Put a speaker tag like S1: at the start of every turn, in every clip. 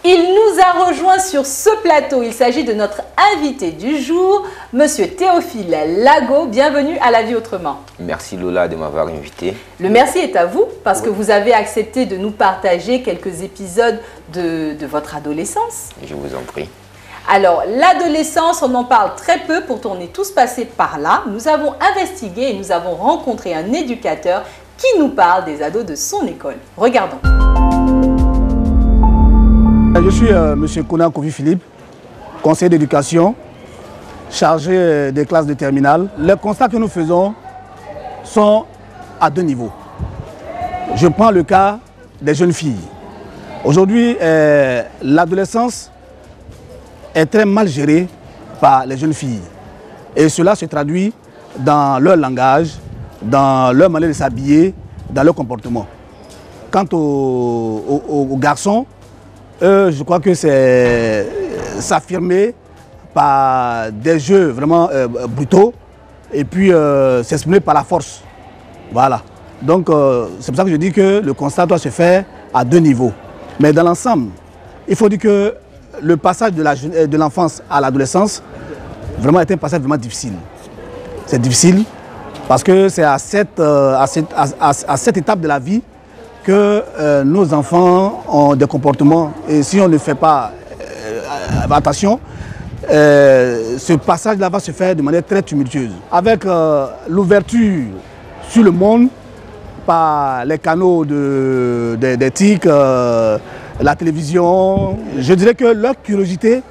S1: Il nous a rejoint sur ce plateau. Il s'agit de notre invité du jour, Monsieur Théophile Lago. Bienvenue à La Vie Autrement.
S2: Merci Lola de m'avoir invité.
S1: Le merci est à vous parce que vous avez accepté de nous partager quelques épisodes de votre adolescence.
S2: Je vous en prie.
S1: Alors, l'adolescence, on en parle très peu, pourtant on est tous passés par là. Nous avons investigué et nous avons rencontré un éducateur qui nous parle des ados de son école. Regardons.
S3: Je suis M. Konan Kofi Philippe, conseiller d'éducation, chargé des classes de terminale. Les constats que nous faisons sont à deux niveaux. Je prends le cas des jeunes filles. Aujourd'hui, l'adolescence est très mal gérée par les jeunes filles. Et cela se traduit dans leur langage, dans leur manière de s'habiller, dans leur comportement. Quant aux garçons, je crois que c'est s'affirmer par des jeux vraiment brutaux et puis s'exprimer par la force. Voilà. Donc c'est pour ça que je dis que le constat doit se faire à deux niveaux. Mais dans l'ensemble, il faut dire que le passage de l'enfance à l'adolescence vraiment est un passage vraiment difficile. C'est difficile parce que c'est à cette étape de la vie que nos enfants ont des comportements et si on ne fait pas attention, ce passage-là va se faire de manière très tumultueuse. Avec l'ouverture sur le monde par les canaux des TIC, la télévision, je dirais que leur curiosité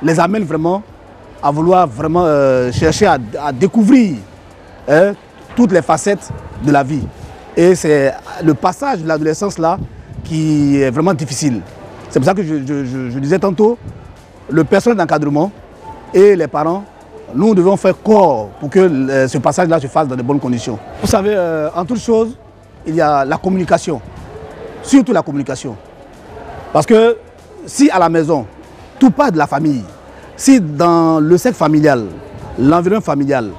S3: les amène vraiment à vouloir vraiment chercher à découvrir toutes les facettes de la vie. Et c'est le passage de l'adolescence là qui est vraiment difficile. C'est pour ça que je disais tantôt, le personnel d'encadrement et les parents, nous devons faire corps pour que ce passage-là se fasse dans de bonnes conditions. Vous savez, en toute chose, il y a la communication, surtout la communication. Parce que si à la maison, tout part de la famille, si dans le cercle familial, l'environnement familial,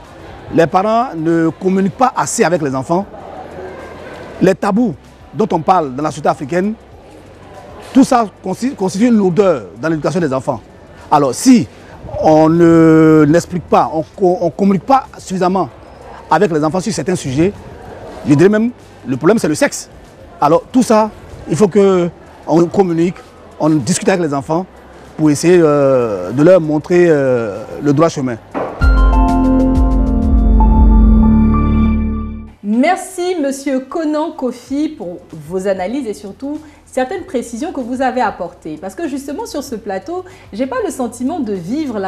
S3: les parents ne communiquent pas assez avec les enfants, les tabous dont on parle dans la société africaine, tout ça constitue une lourdeur dans l'éducation des enfants. Alors si on n'explique pas, on ne communique pas suffisamment avec les enfants sur certains sujets, je dirais même le problème c'est le sexe. Alors tout ça, il faut qu'on communique, on discute avec les enfants pour essayer de leur montrer le droit chemin.
S1: Merci Monsieur Konan Kofi pour vos analyses et surtout certaines précisions que vous avez apportées. Parce que justement sur ce plateau, je n'ai pas le sentiment de vivre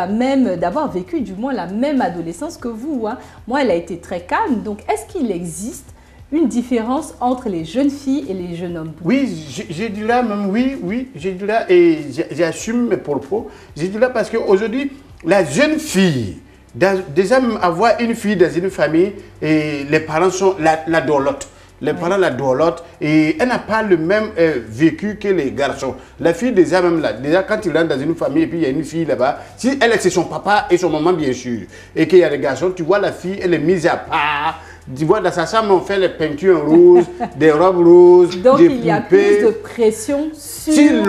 S1: d'avoir vécu du moins la même adolescence que vous. Hein. Moi, elle a été très calme. Donc, est-ce qu'il existe une différence entre les jeunes filles et les jeunes hommes?
S4: Oui, j'ai dit là même, oui, j'ai dit là et j'assume mes propos. J'ai dit là parce qu'aujourd'hui, la jeune fille, déjà même avoir une fille dans une famille, et les parents sont la dorlote. Les parents la dorlotent et elle n'a pas le même vécu que les garçons. La fille déjà même là, déjà quand il rentre dans une famille et puis il y a une fille là-bas, si elle c'est son papa et son maman bien sûr, et qu'il y a des garçons, tu vois la fille, elle est mise à part. Tu vois, dans sa chambre, on fait les peintures roses, des robes roses,
S1: donc
S4: des
S1: il y a
S4: poupées.
S1: plus de pression sur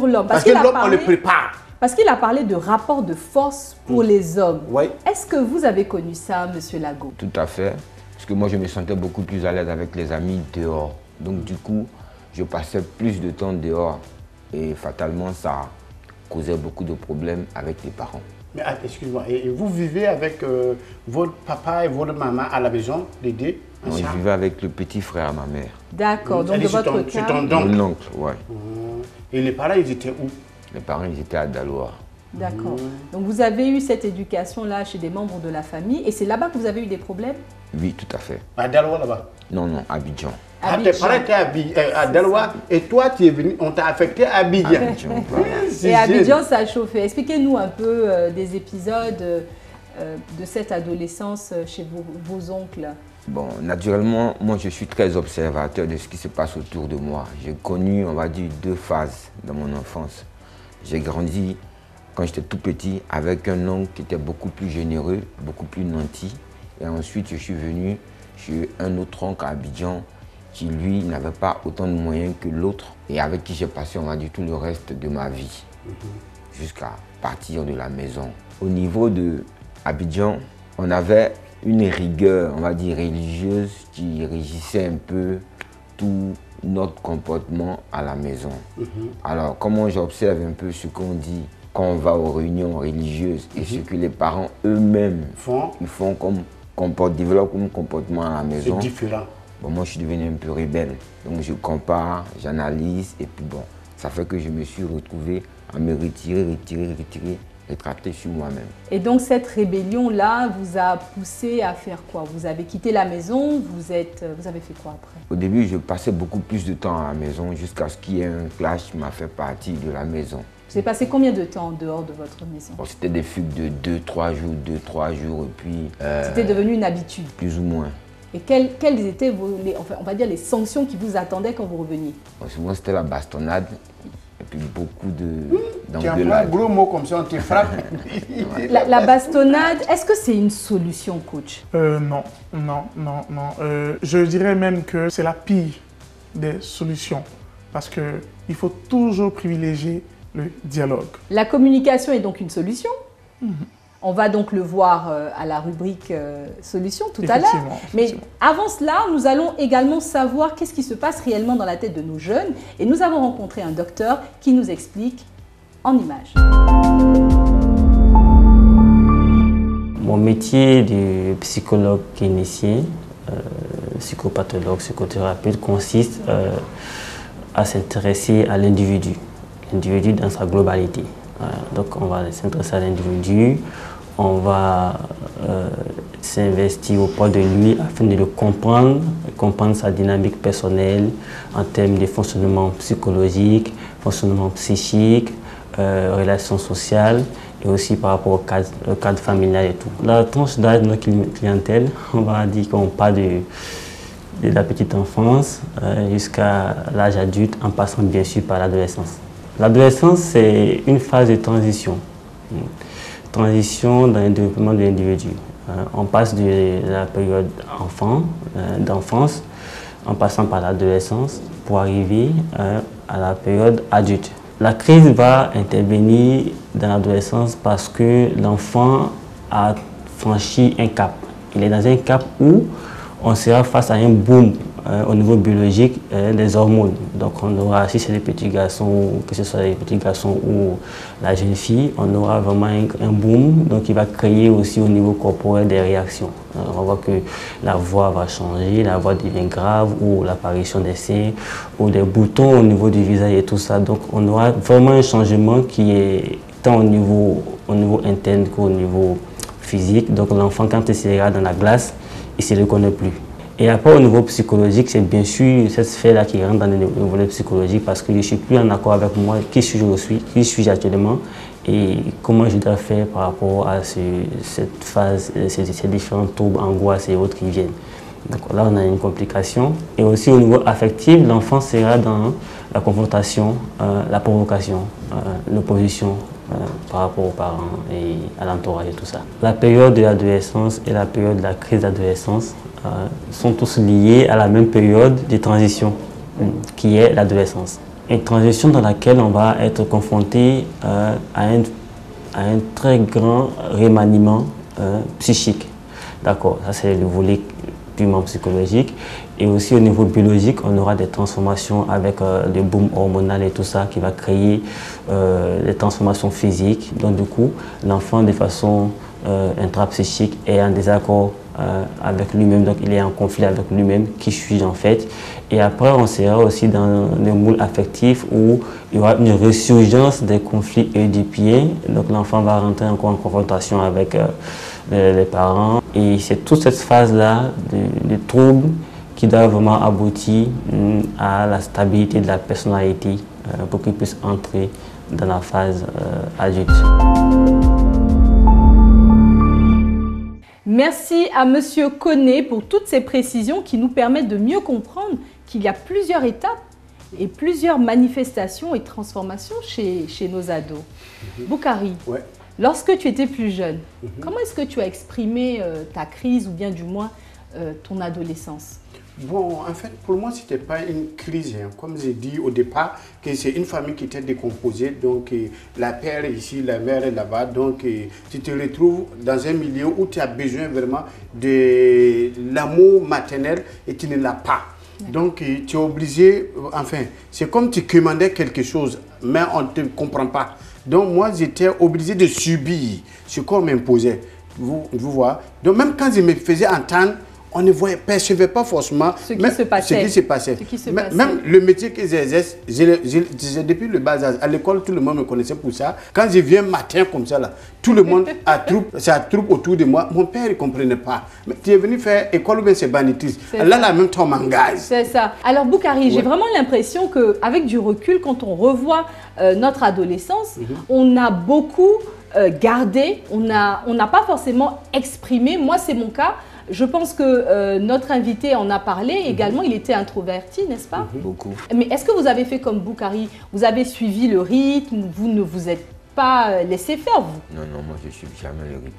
S1: l'homme.
S4: Parce que l'homme, on le prépare.
S1: Parce qu'il a parlé de rapport de force pour les hommes.
S4: Oui. Est-ce
S1: que vous avez connu ça, Monsieur Lago?
S2: Tout à fait. Parce que moi, je me sentais beaucoup plus à l'aise avec les amis dehors. Donc, du coup, je passais plus de temps dehors. Et fatalement, ça causait beaucoup de problèmes avec les parents.
S4: Mais excuse-moi, et vous vivez avec votre papa et votre maman à la maison, les deux?
S2: Non, je vivais avec le petit frère à ma mère.
S1: D'accord, donc de votre cas...
S4: C'est ton oncle?
S2: Mon oncle, ouais.
S4: Et les parents, ils étaient où?
S2: Les parents, ils étaient à Daloa.
S1: D'accord. Donc vous avez eu cette éducation-là chez des membres de la famille et c'est là-bas que vous avez eu des problèmes?
S2: Oui, tout à fait.
S4: À Daloa là-bas?
S2: Non, à Abidjan.
S4: Tes parents étaient à Daloa et toi tu es venu, on t'a affecté à Abidjan.
S2: Voilà.
S1: Et Abidjan, ça a chauffé. Expliquez-nous un peu des épisodes de cette adolescence chez vos oncles.
S2: Bon, naturellement, moi je suis très observateur de ce qui se passe autour de moi. J'ai connu, on va dire, deux phases dans mon enfance. J'ai grandi, quand j'étais tout petit, avec un oncle qui était beaucoup plus généreux, beaucoup plus nanti. Et ensuite, je suis venu chez un autre oncle à Abidjan qui lui n'avait pas autant de moyens que l'autre et avec qui j'ai passé, on va dire, tout le reste de ma vie jusqu'à partir de la maison. Au niveau de Abidjan, on avait une rigueur, on va dire, religieuse qui régissait un peu tout notre comportement à la maison. Alors, comment j'observe un peu ce qu'on dit quand on va aux réunions religieuses et ce que les parents eux-mêmes développent comme comportement à la maison.
S4: C'est différent.
S2: Bon, moi, je suis devenu un peu rebelle. Donc, je compare, j'analyse et puis bon, ça fait que je me suis retrouvé à me retirer, rétracter sur moi-même.
S1: Et donc cette rébellion-là vous a poussé à faire quoi? Vous avez quitté la maison, vous avez fait quoi après?
S2: Au début, je passais beaucoup plus de temps à la maison jusqu'à ce qu'il y ait un clash qui m'a fait partir de la maison.
S1: Vous avez passé combien de temps en dehors de votre maison?
S2: Bon, c'était des fugues de 2-3 jours, et puis...
S1: C'était devenu une habitude?
S2: Plus ou moins.
S1: Et quelles étaient on va dire les sanctions qui vous attendaient quand vous reveniez?
S2: Bon, souvent, c'était la bastonnade. Et puis beaucoup
S4: Tu as un gros mot comme ça, on te frappe.
S1: La bastonnade, est-ce que c'est une solution, coach?
S5: Non. Je dirais même que c'est la pire des solutions parce qu'il faut toujours privilégier le dialogue. La
S1: communication est donc une solution. On va donc le voir à la rubrique solutions tout à l'heure. Mais avant cela, nous allons également savoir qu'est-ce qui se passe réellement dans la tête de nos jeunes. Et nous avons rencontré un docteur qui nous explique en images.
S6: Mon métier de psychologue clinicien, psychopathologue, psychothérapeute consiste à s'intéresser à l'individu dans sa globalité. Donc on va s'intéresser à l'individu, on va s'investir auprès de lui afin de le comprendre sa dynamique personnelle en termes de fonctionnement psychologique, fonctionnement psychique, relations sociales et aussi par rapport au cadre familial et tout. La tranche d'âge de notre clientèle, on va dire qu'on part de la petite enfance jusqu'à l'âge adulte en passant bien sûr par l'adolescence. L'adolescence, c'est une phase de transition. Transition dans le développement de l'individu. On passe de la période d'enfance, en passant par l'adolescence, pour arriver à la période adulte. La crise va intervenir dans l'adolescence parce que l'enfant a franchi un cap. Il est dans un cap où on sera face à un boom au niveau biologique des hormones. Donc on aura, si c'est des petits garçons, que ce soit des petits garçons ou la jeune fille, on aura vraiment un boom, donc il va créer aussi au niveau corporel des réactions. On voit que la voix va changer, la voix devient grave, ou l'apparition des seins, ou des boutons au niveau du visage et tout ça. Donc on aura vraiment un changement qui est tant au niveau interne qu'au niveau physique. Donc l'enfant, quand il sera dans la glace, il ne se reconnaît plus. Et après, au niveau psychologique, c'est bien sûr cette sphère-là qui rentre dans le volet psychologique parce que je ne suis plus en accord avec moi, qui suis-je actuellement et comment je dois faire par rapport à cette phase, ces différents troubles, angoisses et autres qui viennent. Donc là, on a une complication. Et aussi au niveau affectif, l'enfant sera dans la confrontation, la provocation, l'opposition par rapport aux parents et à l'entourage et tout ça. La période de l'adolescence et la période de la crise d'adolescence sont tous liés à la même période de transition qui est l'adolescence. Une transition dans laquelle on va être confronté à un très grand remaniement psychique. D'accord, ça c'est le volet purement psychologique. Et aussi au niveau biologique, on aura des transformations avec le boom hormonal et tout ça qui va créer des transformations physiques. Donc du coup, l'enfant de façon intrapsychique est en désaccord avec lui-même, donc il est en conflit avec lui-même, qui suis-je en fait. Et après, on sera aussi dans le moule affectif où il y aura une résurgence des conflits édipiens. Donc l'enfant va rentrer encore en confrontation avec les parents. Et c'est toute cette phase-là de troubles qui doit vraiment aboutir à la stabilité de la personnalité pour qu'il puisse entrer dans la phase adulte.
S1: Merci à Monsieur Koné pour toutes ces précisions qui nous permettent de mieux comprendre qu'il y a plusieurs étapes et plusieurs manifestations et transformations chez nos ados. Boukari, lorsque tu étais plus jeune, comment est-ce que tu as exprimé ta crise ou bien du moins ton adolescence?
S4: Bon, en fait, pour moi, ce n'était pas une crise. Hein. Comme j'ai dit au départ, que c'est une famille qui était décomposée. Donc, la père est ici, la mère est là-bas. Donc, tu te retrouves dans un milieu où tu as besoin vraiment de l'amour maternel et tu ne l'as pas. Donc, tu es obligé, enfin, c'est comme tu commandais quelque chose, mais on ne te comprend pas. Donc, moi, j'étais obligé de subir ce qu'on m'imposait. Vous voyez. Donc, même quand je me faisais entendre, on ne percevait pas forcément
S1: ce qui se passait.
S4: Même le métier que j'exerce, depuis le bas âge, à l'école, tout le monde me connaissait pour ça. Quand je viens matin comme ça, là, tout le monde ça troupe autour de moi. Mon père ne comprenait pas. Mais tu es venu faire école ou bien c'est banditisme. Là, la même temps, m'engage.
S1: C'est ça. Alors, Boukari, j'ai vraiment l'impression qu'avec du recul, quand on revoit notre adolescence, on a beaucoup gardé, on n'a pas forcément exprimé. Moi, c'est mon cas. Je pense que notre invité en a parlé également, il était introverti, n'est-ce pas?
S2: Beaucoup.
S1: Mais est-ce que vous avez fait comme Boukari? Vous avez suivi le rythme, vous ne vous êtes pas laissé faire, vous?
S2: Non, moi je ne suis jamais le rythme.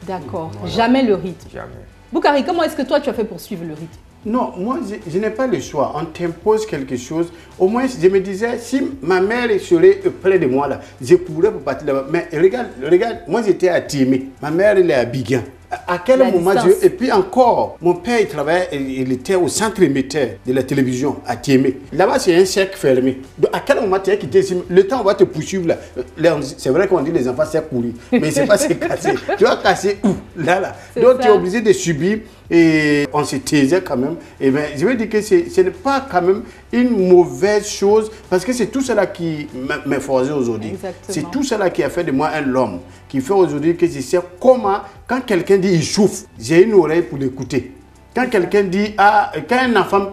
S1: D'accord, jamais le rythme.
S2: Jamais.
S1: Boukari, comment est-ce que toi tu as fait pour suivre le rythme?
S4: Non, moi je n'ai pas le choix. On t'impose quelque chose. Au moins, je me disais, si ma mère serait près de moi là, je pourrais pour partir là-bas. Mais regarde, moi j'étais à Timé. Ma mère elle est à Biguin. À quel moment et puis encore, mon père il travaillait, il était au centre émetteur de la télévision à Tiémé. Là-bas c'est un cercle fermé. Donc à quel moment tu as quitté ici? Le temps on va te poursuivre là. C'est vrai qu'on dit les enfants c'est courir, mais c'est pas c'est cassé. Tu vas casser où? Là. Donc tu es obligé de subir et on se taisait quand même. Et bien je veux dire que ce n'est pas quand même une mauvaise chose parce que c'est tout cela qui m'a forgé aujourd'hui. C'est tout cela qui a fait de moi un homme. Qui fait aujourd'hui que je sais comment, quand quelqu'un dit il chauffe, j'ai une oreille pour l'écouter. Quand quelqu'un dit, quand un enfant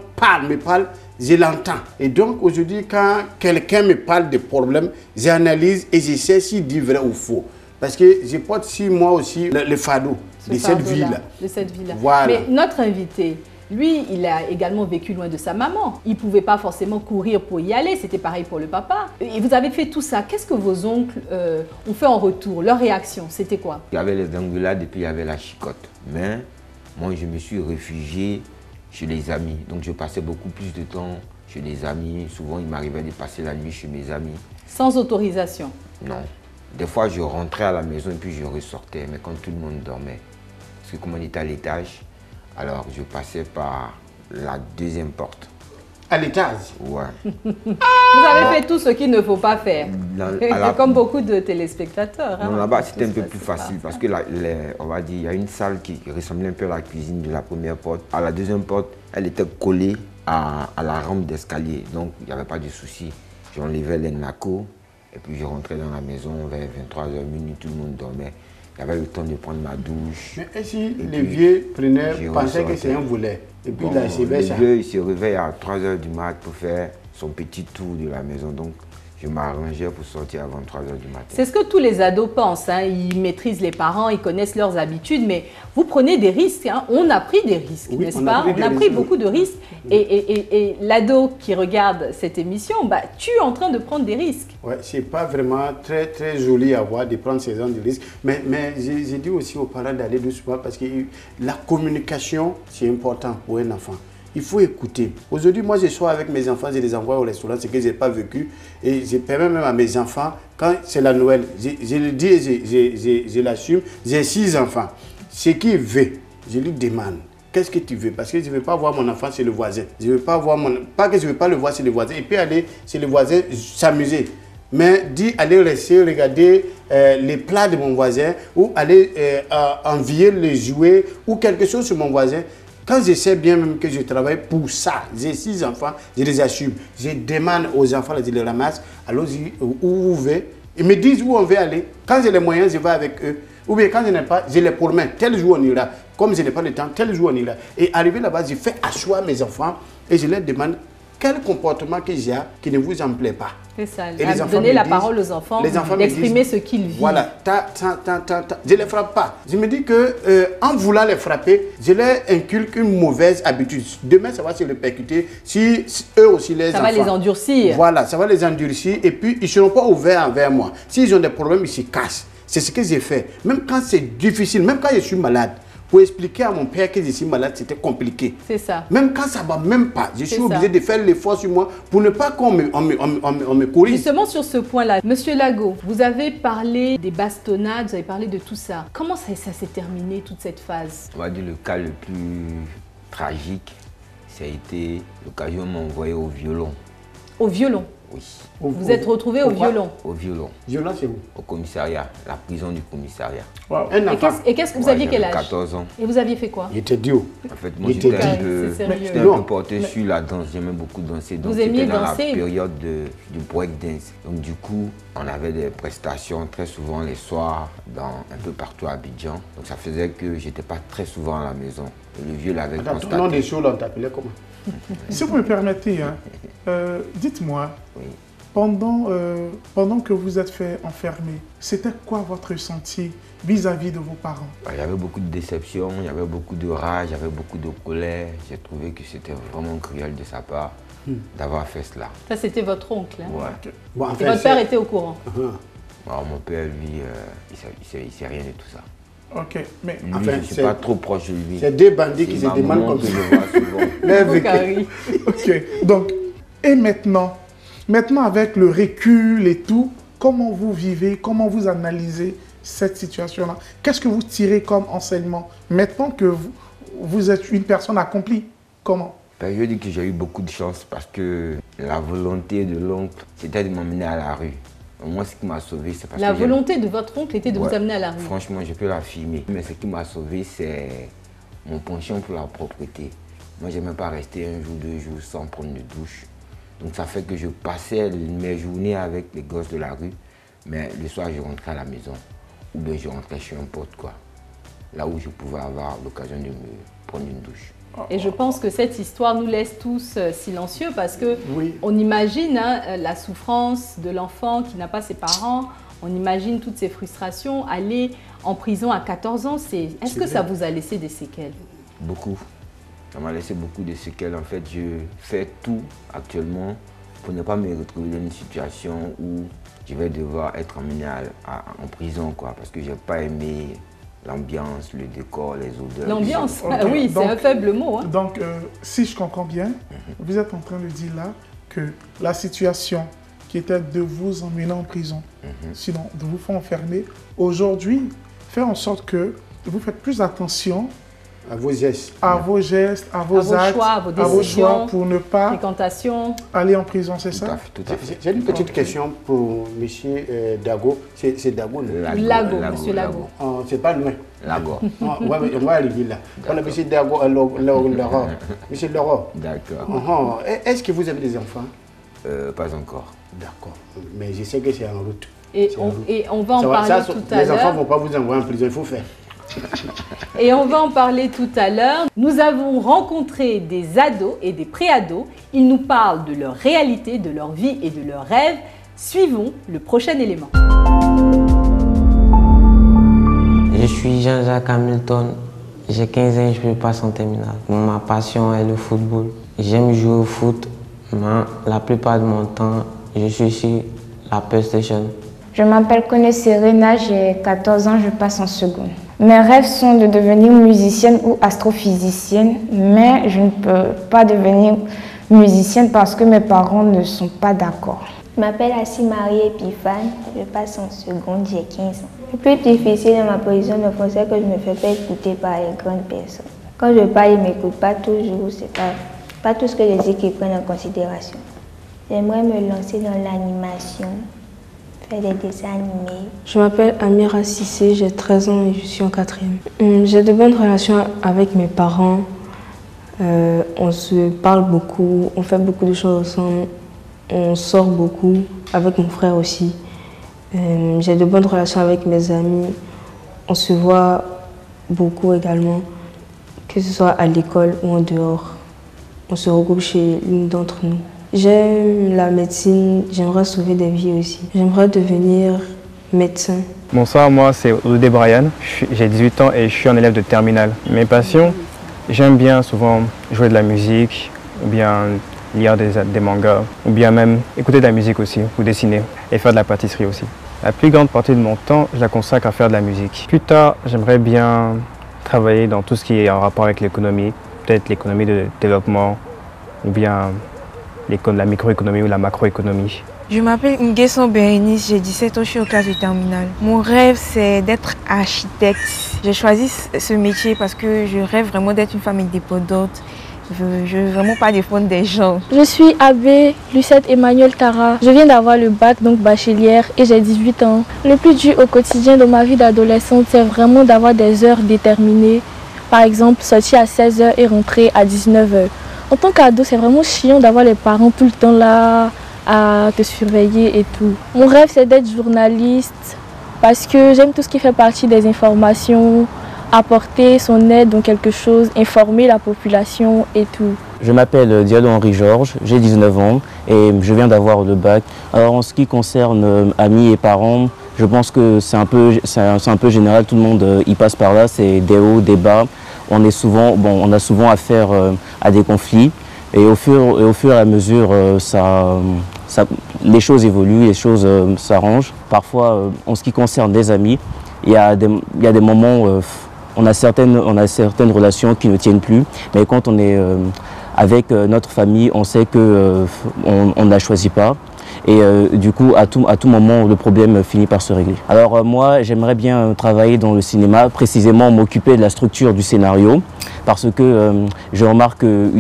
S4: me parle, je l'entends. Et donc aujourd'hui, quand quelqu'un me parle de problèmes, j'analyse et je sais s'il dit vrai ou faux. Parce que je porte sur moi aussi le fardeau de cette ville-là.
S1: Voilà. Mais notre invité, lui, il a également vécu loin de sa maman. Il ne pouvait pas forcément courir pour y aller. C'était pareil pour le papa. Et vous avez fait tout ça. Qu'est-ce que vos oncles ont fait en retour? Leur réaction, c'était quoi?
S2: Il y avait les engueulades et puis il y avait la chicotte. Mais moi, je me suis réfugié chez les amis. Donc, je passais beaucoup plus de temps chez les amis. Souvent, il m'arrivait de passer la nuit chez mes amis.
S1: Sans autorisation?
S2: Non. Des fois, je rentrais à la maison et puis je ressortais. Mais quand tout le monde dormait. Parce que comme on était à l'étage, alors, je passais par la deuxième porte.
S4: À l'étage?
S2: Ouais.
S1: Vous avez fait tout ce qu'il ne faut pas faire. Comme beaucoup de téléspectateurs.
S2: Non, là-bas, c'était un peu plus facile parce que, on va dire, il y a une salle qui ressemblait un peu à la cuisine de la première porte. À la deuxième porte, elle était collée à la rampe d'escalier. Donc, il n'y avait pas de souci. J'enlevais les nacos et puis je rentrais dans la maison vers 23h minuit, tout le monde dormait. J'avais le temps de prendre ma douche.
S4: Mais et si les vieux pensaient que c'est un volet? Et puis là,
S2: le vieux, il se réveille à 3h du mat pour faire son petit tour de la maison. Donc, je m'arrangeais pour sortir avant 3h du matin.
S1: C'est ce que tous les ados pensent. Hein. Ils maîtrisent les parents, ils connaissent leurs habitudes, mais vous prenez des risques. Hein. On a pris des risques, n'est-ce pas? On a pris beaucoup de risques. Et l'ado qui regarde cette émission, tu es en train de prendre des risques.
S4: Oui, c'est pas vraiment très, très joli à voir de prendre ces genre de risques. Mais j'ai dit aussi aux parents d'aller doucement parce que la communication, c'est important pour un enfant. Il faut écouter. Aujourd'hui, moi, je suis avec mes enfants, je les envoie au restaurant, ce que je n'ai pas vécu. Et je permets même à mes enfants, quand c'est la Noël, je le dis et je l'assume, j'ai 6 enfants. Ce qu'il veut, je lui demande, qu'est-ce que tu veux? Parce que je ne veux pas voir mon enfant chez le voisin. Je veux pas voir pas que je ne veux pas le voir chez le voisin. Et puis aller chez le voisin s'amuser. Mais aller rester, regarder les plats de mon voisin ou aller envier les jouets ou quelque chose sur mon voisin. Quand je sais bien même que je travaille pour ça, j'ai 6 enfants, je les assume. Je demande aux enfants, je les ramasse, allons-y, où vous voulez. Ils me disent où on veut aller. Quand j'ai les moyens, je vais avec eux. Ou bien quand je n'ai pas, je les promets. Tel jour on ira. Comme je n'ai pas le temps, tel jour on ira. Et arrivé là-bas, je fais asseoir mes enfants et je leur demande quel comportement que j'ai qui ne vous en plaît pas.
S1: C'est ça, donner la parole aux enfants, d'exprimer ce qu'ils vivent.
S4: Voilà, je ne les frappe pas. Je me dis qu'en voulant les frapper, je leur inculque une mauvaise habitude. Demain, ça va se répercuter si eux aussi les enfants.
S1: Ça va les endurcir.
S4: Voilà, ça va les endurcir et puis ils ne seront pas ouverts envers moi. S'ils ont des problèmes, ils se cassent. C'est ce que j'ai fait. Même quand c'est difficile, même quand je suis malade, pour expliquer à mon père que je suis malade, c'était compliqué.
S1: C'est ça.
S4: Même quand ça ne va même pas, je suis
S1: C'est
S4: obligé
S1: ça.
S4: de faire l'effort sur moi pour ne pas qu'on me corrige.
S1: Justement sur ce point-là, Monsieur Lago, vous avez parlé des bastonnades, vous avez parlé de tout ça. Comment ça s'est terminé, toute cette phase?
S2: On va dire le cas le plus tragique, ça a été l'occasion de m'envoyer au violon.
S1: Au violon?
S2: Oui,
S1: Vous êtes retrouvé au violon?
S2: au violon,
S4: Violent, c'est où?
S2: au commissariat, la prison du commissariat.
S5: Wow.
S4: Un enfant.
S1: Et qu'est-ce que vous
S2: Ouais,
S1: aviez quel
S2: j'avais
S1: âge?
S2: 14 ans.
S1: Et vous aviez fait quoi?
S4: Il était dur.
S2: En fait, moi
S4: Il était
S2: j'étais un
S1: carré,
S2: peu,
S1: c'est sérieux.
S2: j'étais un peu porté sur la danse, j'aimais beaucoup danser. Donc
S1: Vous aimiez
S2: c'était dans
S1: danser?
S2: la période du breakdance. Donc du coup, on avait des prestations très souvent les soirs, un peu partout à Abidjan. Donc ça faisait que j'étais pas très souvent à la maison. Et le vieux l'avait
S4: Attends, ton nom
S2: constaté.
S4: des shows, là, on t'appelait comment?
S5: Si vous me permettez, hein, dites-moi,
S2: Oui.
S5: pendant que vous êtes fait enfermer, c'était quoi votre ressenti vis-à-vis de vos parents?
S2: Il y avait beaucoup de déception, il y avait beaucoup de rage, il y avait beaucoup de colère. J'ai trouvé que c'était vraiment cruel de sa part d'avoir fait cela.
S1: Ça, c'était votre oncle. Hein?
S2: Ouais.
S5: Ok.
S4: Bon,
S1: Et
S4: enfin,
S1: votre père était au courant?
S2: Alors, mon père, lui, il sait rien de tout ça.
S5: Ok, mais
S2: Lui,
S4: Enfin,
S2: je ne suis
S4: c'est-
S2: pas trop proche de lui.
S4: c'est deux bandits qui
S2: C'est
S4: se
S2: ma
S4: demandent
S2: maman
S4: comme
S2: que
S4: ça.
S2: je vois souvent.
S4: Leur
S1: Au
S4: vécu.
S1: carré.
S5: ok, donc, et maintenant avec le recul et tout, comment vous vivez, comment vous analysez cette situation-là? Qu'est-ce que vous tirez comme enseignement maintenant que vous êtes une personne accomplie? Comment?
S2: Ben, je dis que j'ai eu beaucoup de chance parce que la volonté de l'oncle, c'était de m'emmener à la rue. Moi, ce qui m'a sauvé, c'est parce
S1: La
S2: que j'ai-
S1: volonté de votre oncle était de vous
S2: Ouais.
S1: amener à la rue.
S2: Franchement, je peux l'affirmer. Mais ce qui m'a sauvé, c'est mon penchant pour la propreté. Moi, je n'aimais pas rester un jour, 2 jours sans prendre de douche. Donc, ça fait que je passais mes journées avec les gosses de la rue. Mais le soir, je rentrais à la maison. Ou bien je rentrais chez un pote, quoi. Là où je pouvais avoir l'occasion de me prendre une douche.
S1: Et je pense que cette histoire nous laisse tous silencieux parce que
S4: Oui.
S1: on imagine hein, la souffrance de l'enfant qui n'a pas ses parents, on imagine toutes ces frustrations, aller en prison à 14 ans, est-ce que ça vous a laissé des séquelles?
S2: Beaucoup. Ça m'a laissé beaucoup de séquelles. En fait, je fais tout actuellement pour ne pas me retrouver dans une situation où je vais devoir être emmené en prison, quoi. Parce que je n'ai pas aimé l'ambiance, le décor, les odeurs.
S1: L'ambiance,
S5: Ok,
S1: ah oui, c'est
S5: donc-
S1: un faible mot. Hein.
S5: Donc, si je comprends bien, vous êtes en train de dire là que la situation qui était de vous emmener en prison, sinon de vous faire enfermer, aujourd'hui, fait en sorte que vous faites plus attention
S4: À vos gestes.
S5: à vos gestes, à vos
S1: vos
S5: actes,
S1: choix, à vos
S5: à vos
S1: décisions.
S5: choix pour ne pas
S1: Fréquentation.
S5: aller en prison, c'est
S2: Tout à
S5: ça?
S2: fait, tout à fait.
S4: J'ai une petite question pour M. Dago. C'est Dago, non?
S1: Lago, monsieur Lago.
S4: Oh, c'est pas loin.
S2: Lago.
S4: Ouais, on va arriver là. On a M. Dago, Laurent. M. Laurent,
S2: D'accord.
S4: est-ce que vous avez des enfants?
S2: Pas encore.
S4: D'accord. Mais je sais que c'est en route.
S1: Et
S4: C'est en route.
S1: on va en
S4: Ça va,
S1: parler
S4: ça,
S1: tout à
S4: les enfants ne
S1: l'heure.
S4: vont pas vous envoyer en prison, il faut faire.
S1: Et on va en parler tout à l'heure. Nous avons rencontré des ados et des pré-ados. Ils nous parlent de leur réalité, de leur vie et de leurs rêves. Suivons le prochain élément.
S7: Je suis Jean-Jacques Hamilton, j'ai 15 ans et je passe en terminale. Ma passion est le football. J'aime jouer au foot, mais la plupart de mon temps, je suis sur la PlayStation.
S8: Je m'appelle Kone Serena, j'ai 14 ans, je passe en seconde. Mes rêves sont de devenir musicienne ou astrophysicienne, mais je ne peux pas devenir musicienne parce que mes parents ne sont pas d'accord.
S9: Je m'appelle Assi Marie Epiphane, je passe en seconde, j'ai 15 ans. Le plus difficile dans ma position de français, c'est que je ne me fais pas écouter par les grandes personnes. Quand je parle, ils ne m'écoutent pas toujours, c'est pas tout ce que je dis qu'ils prennent en considération. J'aimerais me lancer dans l'animation, faire des dessins animés.
S10: Je m'appelle Amira Sissé, j'ai 13 ans et je suis en 4e. J'ai de bonnes relations avec mes parents. On se parle beaucoup, on fait beaucoup de choses ensemble. On sort beaucoup, avec mon frère aussi. J'ai de bonnes relations avec mes amis. On se voit beaucoup également, que ce soit à l'école ou en dehors. On se regroupe chez l'une d'entre nous. J'aime la médecine, j'aimerais sauver des vies aussi. J'aimerais devenir médecin.
S11: Bonsoir, moi c'est Oudé Brian, j'ai 18 ans et je suis un élève de terminale. Mes passions, j'aime bien souvent jouer de la musique, ou bien lire des mangas, ou bien même écouter de la musique aussi, ou dessiner, et faire de la pâtisserie aussi. La plus grande partie de mon temps, je la consacre à faire de la musique. Plus tard, j'aimerais bien travailler dans tout ce qui est en rapport avec l'économie, peut-être l'économie de développement ou bien la microéconomie ou la macroéconomie.
S12: Je m'appelle Nguesson Bérénice, j'ai 17 ans, je suis aux classes de terminale. Mon rêve, c'est d'être architecte. J'ai choisi ce métier parce que je rêve vraiment d'être une femme indépendante. Je ne veux vraiment pas défendre des gens.
S13: Je suis Abbé Lucette Emmanuel Tara. Je viens d'avoir le bac, donc bachelière, et j'ai 18 ans. Le plus dur au quotidien de ma vie d'adolescente, c'est vraiment d'avoir des heures déterminées. Par exemple, sortir à 16 h et rentrer à 19 h. En tant qu'ado, c'est vraiment chiant d'avoir les parents tout le temps là, à te surveiller et tout. Mon rêve, c'est d'être journaliste parce que j'aime tout ce qui fait partie des informations, apporter son aide dans quelque chose, informer la population et tout.
S6: Je m'appelle Diallo Henri-Georges, j'ai 19 ans et je viens d'avoir le bac. Alors en ce qui concerne amis et parents, je pense que c'est un peu général, tout le monde y passe par là, c'est des hauts, des bas. On a souvent affaire à des conflits. Et au fur et à mesure, les choses évoluent, les choses s'arrangent. Parfois, en ce qui concerne des amis, il y a des moments où on a certaines relations qui ne tiennent plus. Mais quand on est avec notre famille, on sait qu'on ne la choisit pas. Et du coup, à tout moment, le problème finit par se régler. Alors moi, j'aimerais bien travailler dans le cinéma, précisément m'occuper de la structure du scénario, parce que je remarque que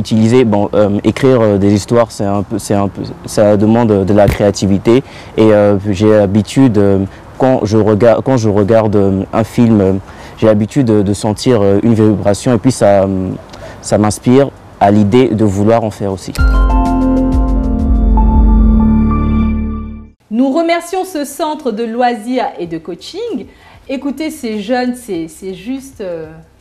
S6: écrire des histoires, ça demande de la créativité. Et j'ai l'habitude, quand je regarde un film, j'ai l'habitude de sentir une vibration et puis ça m'inspire à l'idée de vouloir en faire aussi.
S1: Nous remercions ce centre de loisirs et de coaching. Écoutez, ces jeunes, c'est juste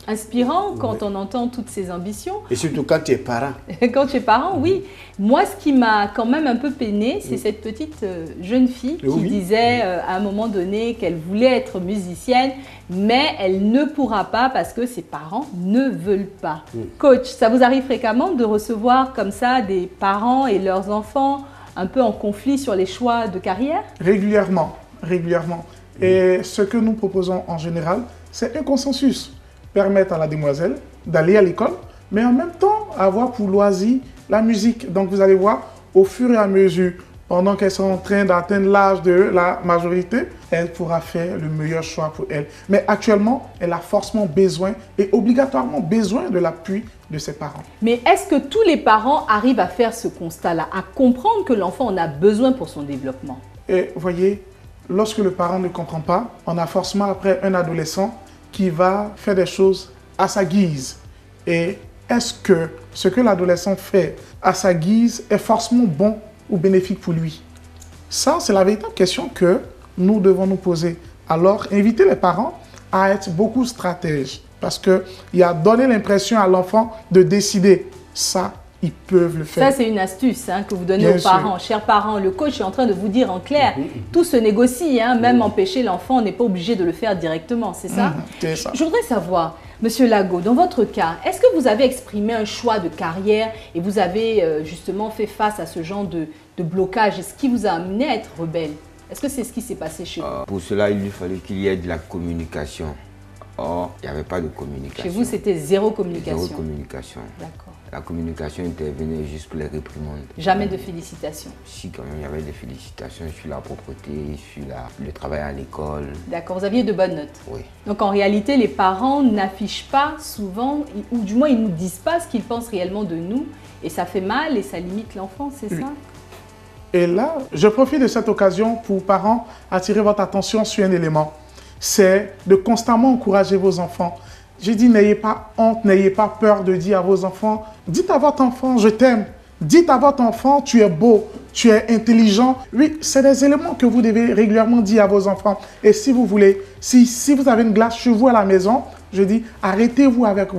S1: inspirant quand on entend toutes ces ambitions.
S4: Et surtout quand tu es parent.
S1: Quand tu es parent, oui. Moi, ce qui m'a quand même un peu peiné, c'est cette petite jeune fille qui disait à un moment donné qu'elle voulait être musicienne, mais elle ne pourra pas parce que ses parents ne veulent pas. Coach, ça vous arrive fréquemment de recevoir comme ça des parents et leurs enfants un peu en conflit sur les choix de carrière? Régulièrement.
S5: Et ce que nous proposons en général, c'est un consensus. Permettre à la demoiselle d'aller à l'école, mais en même temps avoir pour loisir la musique. Donc vous allez voir, au fur et à mesure, pendant qu'elles sont en train d'atteindre l'âge de la majorité, elle pourra faire le meilleur choix pour elle. Mais actuellement, elle a forcément besoin et obligatoirement besoin de l'appui de ses parents.
S1: Mais est-ce que tous les parents arrivent à faire ce constat-là, à comprendre que l'enfant en a besoin pour son développement?
S5: Et voyez, lorsque le parent ne comprend pas, on a forcément après un adolescent qui va faire des choses à sa guise. Et est-ce que ce que l'adolescent fait à sa guise est forcément bon ou bénéfique pour lui? Ça, c'est la véritable question que nous devons nous poser. Alors, inviter les parents à être beaucoup stratèges. Parce qu'il y a donné l'impression à l'enfant de décider. Ça, ils peuvent le faire.
S1: Ça, c'est une astuce que vous donnez aux parents. Chers parents, le coach est en train de vous dire en clair, tout se négocie. Même empêcher l'enfant, on n'est pas obligé de le faire directement, c'est ça?
S5: C'est ça.
S1: Je voudrais savoir, Monsieur Lago, dans votre cas, est-ce que vous avez exprimé un choix de carrière et vous avez justement fait face à ce genre de blocage? Et ce qui vous a amené à être rebelle? Est-ce que c'est ce qui s'est passé chez vous?
S2: Pour cela, il lui fallait qu'il y ait de la communication. Or, il n'y avait pas de communication.
S1: Chez vous, c'était zéro communication?
S2: Zéro communication.
S1: D'accord.
S2: La communication intervenait juste pour les réprimandes.
S1: Jamais de félicitations?
S2: Si, quand même, il y avait des félicitations sur la propreté, sur le travail à l'école.
S1: D'accord, vous aviez de bonnes notes?
S2: Oui.
S1: Donc, en réalité, les parents n'affichent pas souvent, ou du moins, ils ne nous disent pas ce qu'ils pensent réellement de nous. Et ça fait mal et ça limite l'enfant, c'est ça?
S5: Et là, je profite de cette occasion pour, parents, attirer votre attention sur un élément. C'est de constamment encourager vos enfants. J'ai dit, n'ayez pas honte, n'ayez pas peur de dire à vos enfants, dites à votre enfant, je t'aime. Dites à votre enfant, tu es beau, tu es intelligent. Oui, c'est des éléments que vous devez régulièrement dire à vos enfants. Et si vous voulez, si vous avez une glace chez vous à la maison, je dis, arrêtez-vous avec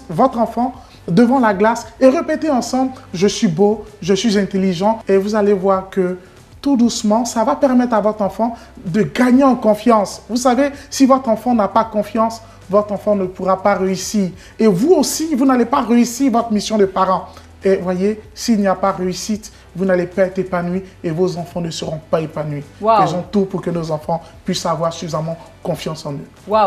S5: votre enfant devant la glace et répétez ensemble, je suis beau, je suis intelligent. Et vous allez voir que tout doucement, ça va permettre à votre enfant de gagner en confiance. Vous savez, si votre enfant n'a pas confiance, votre enfant ne pourra pas réussir. Et vous aussi, vous n'allez pas réussir votre mission de parent. Et voyez, s'il n'y a pas réussite, vous n'allez pas être épanoui et vos enfants ne seront pas épanouis.
S1: Wow.
S5: Faisons tout pour que nos enfants puissent avoir suffisamment confiance en eux.
S1: Wow.